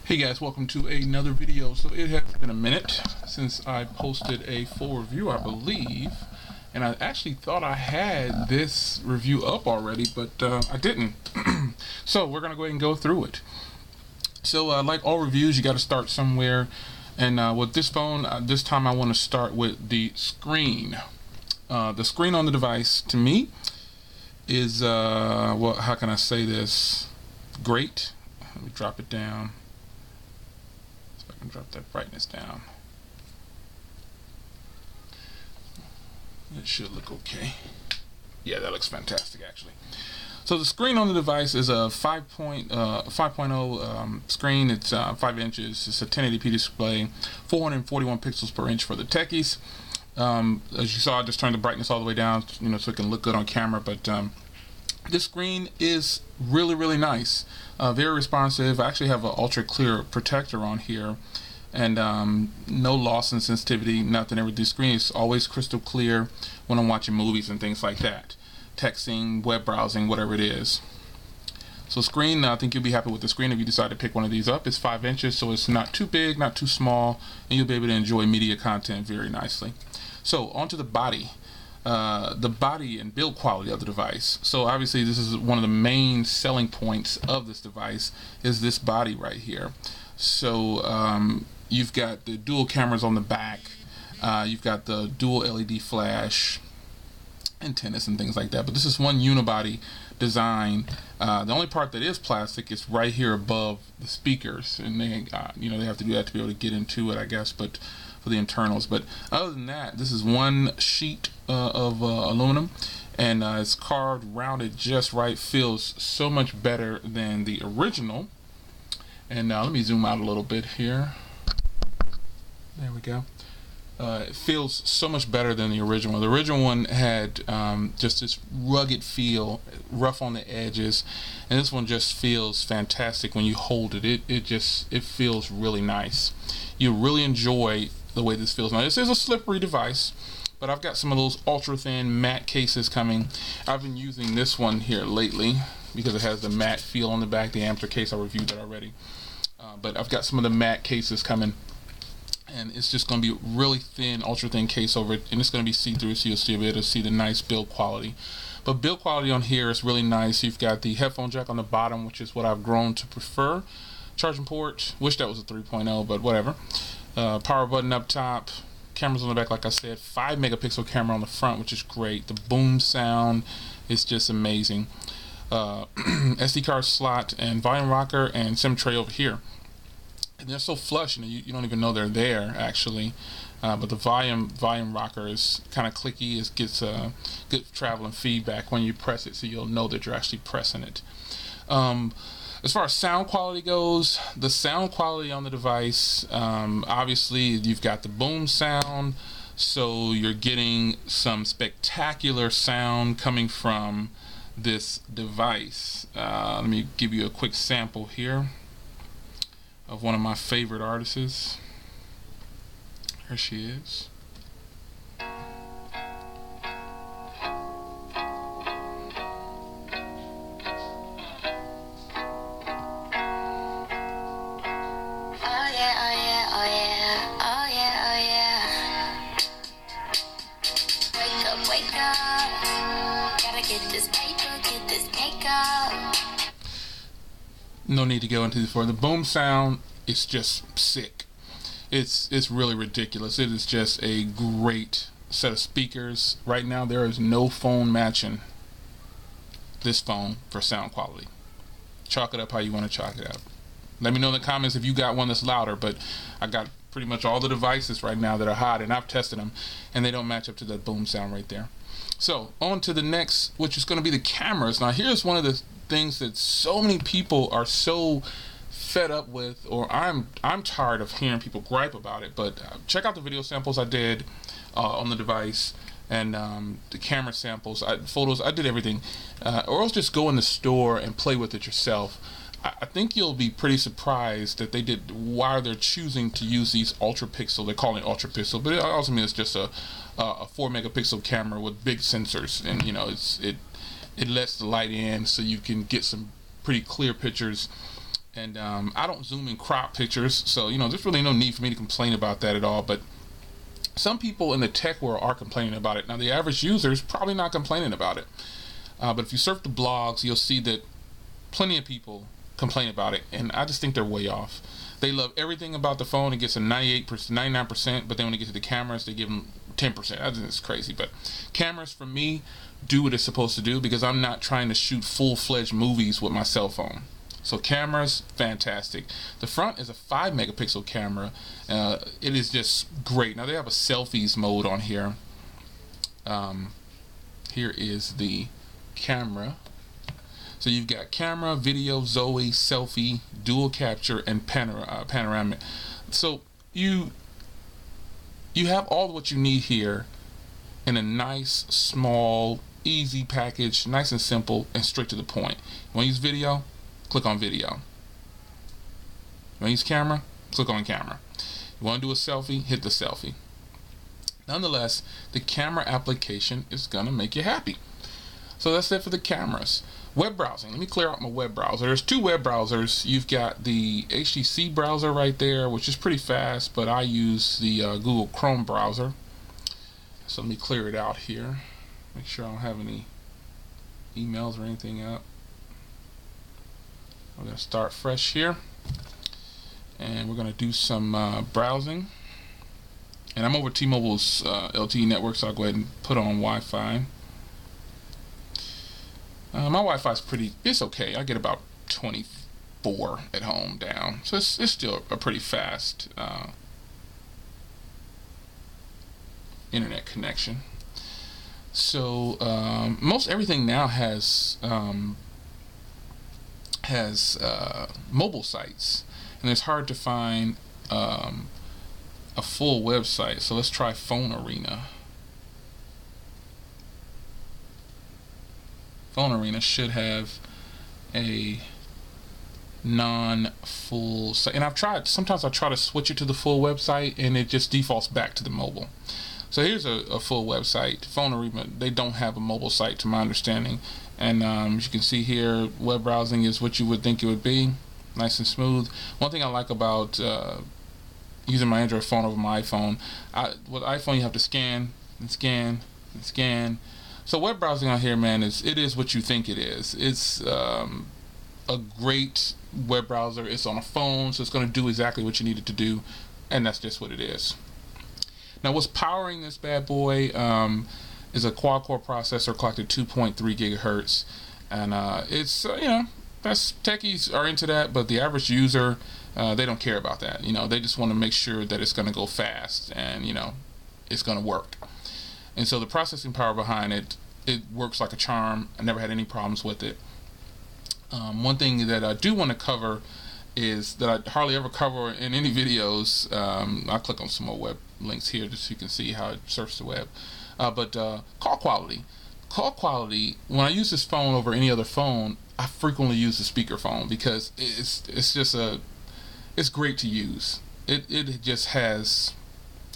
Hey guys, welcome to another video. So it has been a minute since I posted a full review, I believe, and I actually thought I had this review up already, but I didn't. So we're gonna go ahead and go through it. So like all reviews, you got to start somewhere, and with this phone, this time I want to start with the screen. The screen on the device, to me, is well, how can I say this? Great. Let me drop it down. And drop that brightness down. It should look okay. Yeah, that looks fantastic actually. So the screen on the device is a 5.0 screen. It's 5 inches. It's a 1080p display, 441 pixels per inch for the techies. As you saw, I just turned the brightness all the way down, so it can look good on camera. But this screen is really nice, very responsive. I actually have an ultra clear protector on here, and no loss in sensitivity, nothing. The screen is always crystal clear when I'm watching movies and things like that, texting, web browsing, whatever it is. So screen, I think you'll be happy with the screen if you decide to pick one of these up. It's 5 inches, so it's not too big, not too small, and you'll be able to enjoy media content very nicely. So onto the body. The body and build quality of the device. So obviously this is one of the main selling points of this device, is this body right here. So you've got the dual cameras on the back, you've got the dual LED flash, antennas and things like that, but this is one unibody design. The only part that is plastic is right here above the speakers, and they they have to do that to be able to get into it, I guess, but for the internals. But other than that, this is one sheet of aluminum, and it's carved, rounded just right. Feels so much better than the original. And let me zoom out a little bit here. There we go. It feels so much better than the original. The original one had just this rugged feel, rough on the edges, and this one just feels fantastic when you hold it. It feels really nice. You really enjoy the way this feels. Now this is a slippery device, but I've got some of those ultra thin matte cases coming. I've been using this one here lately because it has the matte feel on the back. The Amster case, I reviewed that already, but I've got some of the matte cases coming, and it's just going to be really thin, ultra thin case over it, and it's going to be see-through, so you'll be able to see the nice build quality. But build quality on here is really nice. You've got the headphone jack on the bottom, which is what I've grown to prefer. Charging port, wish that was a 3.0, but whatever. Power button up top, cameras on the back, like I said, 5 megapixel camera on the front, which is great. The boom sound is just amazing. SD card slot and volume rocker and SIM tray over here. And they're so flush, you don't even know they're there actually. But the volume rocker is kind of clicky. It gets good traveling feedback when you press it, so you'll know that you're actually pressing it. As far as sound quality goes, the sound quality on the device, obviously you've got the boom sound, so you're getting some spectacular sound coming from this device. Let me give you a quick sample here of one of my favorite artists. Here she is. No need to go into this. For the boom sound, it's just sick. It's really ridiculous. It is just a great set of speakers. Right now there is no phone matching this phone for sound quality. Chalk it up how you want to chalk it up. Let me know in the comments if you got one that's louder, but I got pretty much all the devices right now that are hot, and I've tested them, and they don't match up to that boom sound right there. So on to the next, which is going to be the cameras. Now here's one of the things that so many people are so fed up with, or I'm tired of hearing people gripe about it. But check out the video samples I did on the device, and the camera samples, photos. I did everything, or else just go in the store and play with it yourself. I think you'll be pretty surprised that they did, why they're choosing to use these ultra pixel. They're calling it ultra pixel, but it also means it's just a 4 megapixel camera with big sensors, and it lets the light in, so you can get some pretty clear pictures And I don't zoom in crop pictures, so there's really no need for me to complain about that at all. But some people in the tech world are complaining about it. Now, the average user is probably not complaining about it, but if you surf the blogs, you'll see that plenty of people complain about it, and I just think they're way off. They love everything about the phone. It gets a 98%, 99%, but then when it gets to the cameras, they give them 10%. I think it's crazy. But cameras, for me, do what it's supposed to do, because I'm not trying to shoot full-fledged movies with my cell phone. So cameras, fantastic. The front is a 5 megapixel camera. It is just great. Now they have a selfies mode on here. Here is the camera. So you've got camera, video, Zoe, selfie, dual capture, and panoramic. So you have all what you need here in a nice, small, easy package, nice and simple, and straight to the point. You want to use video? Click on video. You want to use camera? Click on camera. You want to do a selfie? Hit the selfie. Nonetheless, the camera application is going to make you happy. So that's it for the cameras. Web browsing. Let me clear out my web browser. There's two web browsers. You've got the HTC browser right there, which is pretty fast, but I use the Google Chrome browser. So let me clear it out here. Make sure I don't have any emails or anything up. We're going to start fresh here, and we're going to do some browsing. And I'm over T-Mobile's LTE network, so I'll go ahead and put on Wi-Fi. My Wi-Fi is it's okay. I get about 24 at home down, so it's still a pretty fast internet connection. So most everything now has mobile sites, and it's hard to find a full website. So let's try Phone Arena. Phone Arena should have a non-full site, and sometimes I try to switch it to the full website, and it just defaults back to the mobile. So here's a full website. Phone Arena, they don't have a mobile site to my understanding, and as you can see here, web browsing is what you would think it would be, nice and smooth. One thing I like about using my Android phone over my iPhone, with iPhone you have to scan and scan and scan. So web browsing on here, man, it is what you think it is. It's a great web browser. It's on a phone, so it's going to do exactly what you need it to do, and that's just what it is. Now, what's powering this bad boy is a quad-core processor clocked at 2.3 gigahertz, and it's that's techies are into that, but the average user they don't care about that. They just want to make sure that it's going to go fast and it's going to work. And so the processing power behind it works like a charm. I never had any problems with it. One thing that I do want to cover is that I hardly ever cover in any videos. I'll click on some more web links here just so you can see how it surfs the web. But call quality. Call quality, when I use this phone over any other phone, I frequently use the speakerphone because it's great to use. It just has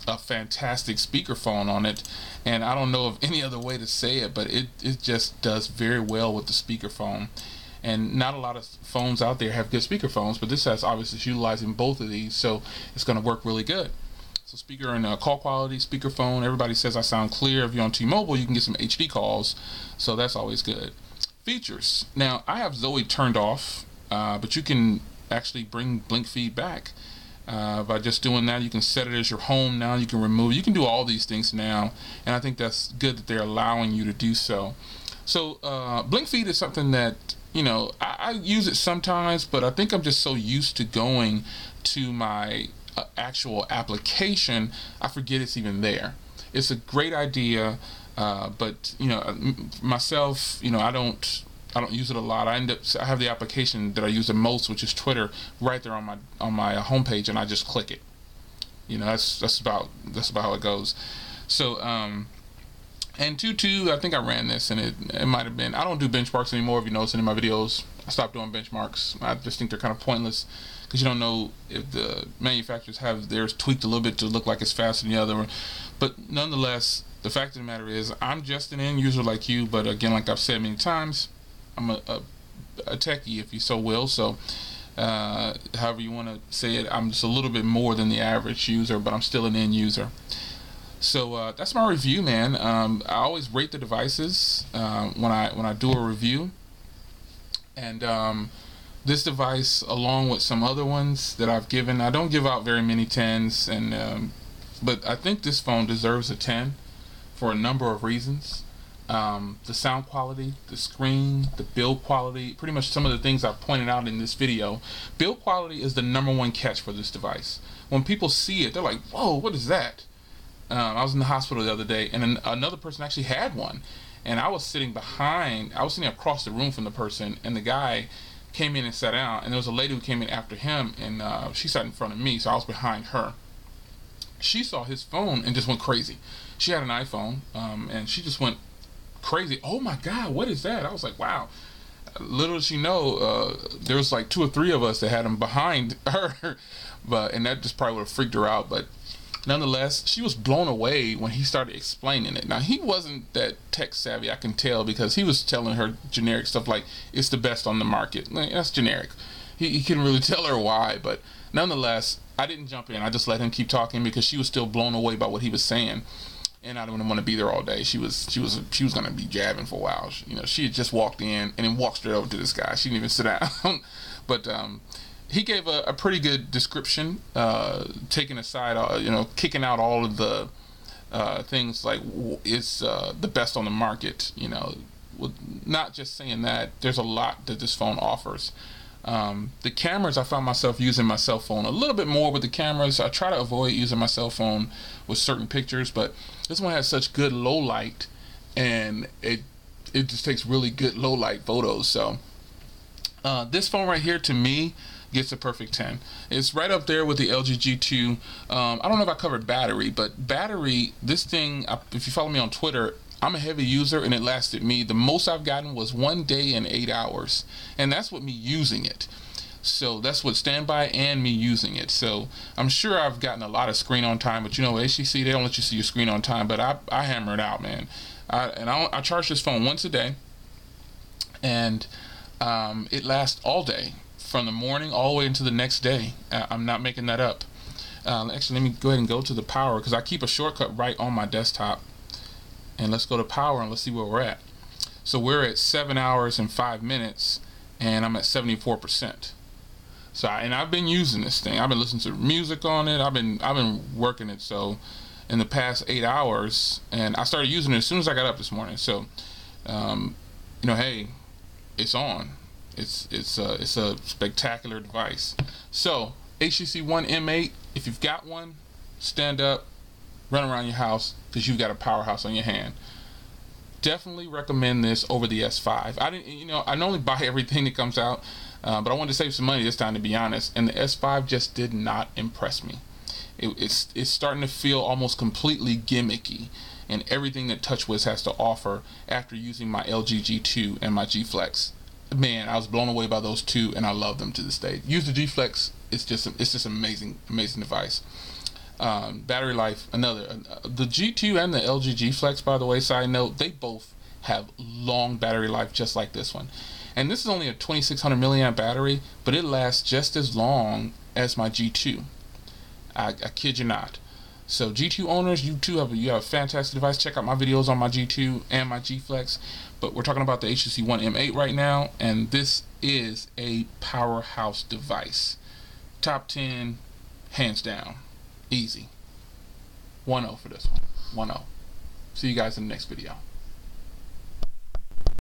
a fantastic speakerphone on it, and I don't know of any other way to say it, but it just does very well with the speakerphone. And not a lot of phones out there have good speakerphones, but this has obviously utilizing both of these, so it's going to work really good. So speaker and call quality, speakerphone, everybody says I sound clear. If you're on T-Mobile, you can get some HD calls, so that's always good. Features. Now, I have Zoe turned off, but you can actually bring blink feedback. By just doing that, you can set it as your home now. You can remove. You can do all these things now, and I think that's good that they're allowing you to do so. So blink feed is something that I use it sometimes, but I think I'm just so used to going to my actual application, I forget it's even there. It's a great idea, but myself, I don't use it a lot. I have the application that I use the most, which is Twitter, right there on my homepage, and I just click it. That's about how it goes. So and 2.2, I think I ran this, and it might have been. I don't do benchmarks anymore. If you notice in my videos, I stopped doing benchmarks. I just think they're kind of pointless because you don't know if the manufacturers have theirs tweaked a little bit to look like it's faster than the other one. But nonetheless, the fact of the matter is, I'm just an end user like you. But again, like I've said many times, I'm a techie, if you so will. So however you want to say it. I'm just a little bit more than the average user, but I'm still an end user. So that's my review, man. I always rate the devices when I do a review, and this device, along with some other ones that I've given, I don't give out very many 10s, and but I think this phone deserves a 10 for a number of reasons. The sound quality, the screen, the build quality, pretty much some of the things I've pointed out in this video. Build quality is the #1 catch for this device. When people see it, they're like, whoa, what is that? I was in the hospital the other day, and another person actually had one, and I was sitting across the room from the person, and the guy came in and sat down, and there was a lady who came in after him, and she sat in front of me, so I was behind her. She saw his phone and just went crazy. She had an iPhone, and she just went crazy. Oh my God, what is that? I was like, wow. Little did she know, there was like 2 or 3 of us that had them behind her, and that just probably would have freaked her out. But nonetheless, she was blown away when he started explaining it. Now, he wasn't that tech savvy, I can tell, because he was telling her generic stuff like it's the best on the market. Like, that's generic. He couldn't really tell her why, but nonetheless, I didn't jump in. I just let him keep talking because she was still blown away by what he was saying, and I didn't want to be there all day. She was going to be jabbing for a while. She had just walked in and then walked straight over to this guy. She didn't even sit down. But he gave a pretty good description, taking aside, kicking out all of the things like it's the best on the market. Not just saying that. There's a lot that this phone offers. The cameras, I found myself using my cell phone a little bit more with the cameras. I try to avoid using my cell phone with certain pictures, but this one has such good low light, and it just takes really good low light photos. So this phone right here, to me, gets a perfect 10. It's right up there with the LG G2. I don't know if I covered battery, but battery, this thing, if you follow me on Twitter, I'm a heavy user, and it lasted me. The most I've gotten was 1 day and 8 hours, and that's with me using it. So that's with standby and me using it. So I'm sure I've gotten a lot of screen on time, but HTC, they don't let you see your screen on time, but I hammer it out, man. I charge this phone once a day, and it lasts all day, from the morning all the way into the next day. I'm not making that up. Actually, let me go ahead and go to the power, because I keep a shortcut right on my desktop. And let's go to power and let's see where we're at. So we're at 7 hours and 5 minutes, and I'm at 74%. So I've been using this thing. I've been listening to music on it. I've been working it. So in the past 8 hours, and I started using it as soon as I got up this morning. So hey, it's on. It's a spectacular device. So HTC One M8, if you've got one, stand up, run around your house, because you've got a powerhouse on your hand. Definitely recommend this over the S5. I normally buy everything that comes out, but I wanted to save some money this time, to be honest, and the S5 just did not impress me. It's starting to feel almost completely gimmicky, and everything that TouchWiz has to offer after using my LG G2 and my G Flex. Man, I was blown away by those two, and I love them to this day. Use the G Flex. It's just an amazing device. Battery life, the G2 and the LG G Flex, by the way, side note, they both have long battery life, just like this one. And this is only a 2600 milliamp battery, but it lasts just as long as my G2. I kid you not. So G2 owners, you have a fantastic device. Check out my videos on my G2 and my G Flex. But we're talking about the HTC One M8 right now, and this is a powerhouse device. Top 10, hands down. Easy. 1-0 for this one. 1-0. See you guys in the next video.